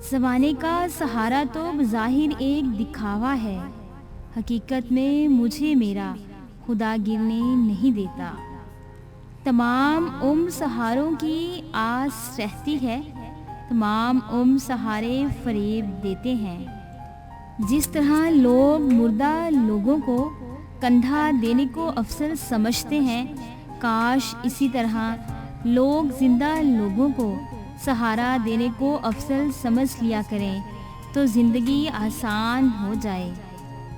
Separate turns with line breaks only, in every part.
ज़माने का सहारा तो ज़ाहिर एक दिखावा है, हकीकत में मुझे मेरा खुदा गिरने नहीं देता। तमाम उम्र सहारों की आस रहती है, तमाम उम्र सहारे फरेब देते हैं। जिस तरह लोग मुर्दा लोगों को कंधा देने को अफसल समझते हैं, काश इसी तरह लोग जिंदा लोगों को सहारा देने को अफसल समझ लिया करें तो ज़िंदगी आसान हो जाए।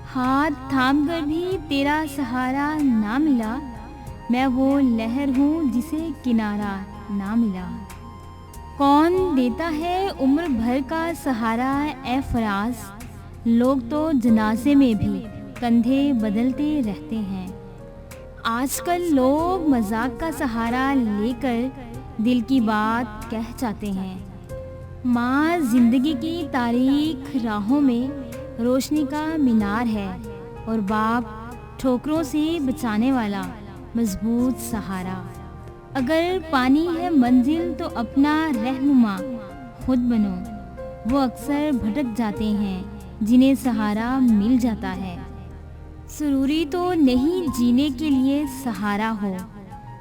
हाथ थाम कर भी तेरा सहारा ना मिला, मैं वो लहर हूँ जिसे किनारा ना मिला। कौन देता है उम्र भर का सहारा ए फराज, लोग तो जनाजे में भी कंधे बदलते रहते हैं। आजकल लोग मजाक का सहारा लेकर दिल की बात कह जाते हैं। माँ जिंदगी की तारीख राहों में रोशनी का मीनार है और बाप ठोकरों से बचाने वाला मजबूत सहारा। अगर पानी है मंजिल तो अपना रहनुमा खुद बनो, वो अक्सर भटक जाते हैं जिन्हें सहारा मिल जाता है। ज़रूरी तो नहीं जीने के लिए सहारा हो,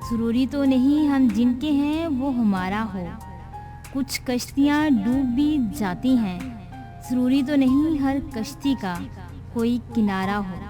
ज़रूरी तो नहीं हम जिनके हैं वो हमारा हो। कुछ कश्तियाँ डूब भी जाती हैं, ज़रूरी तो नहीं हर कश्ती का कोई किनारा हो।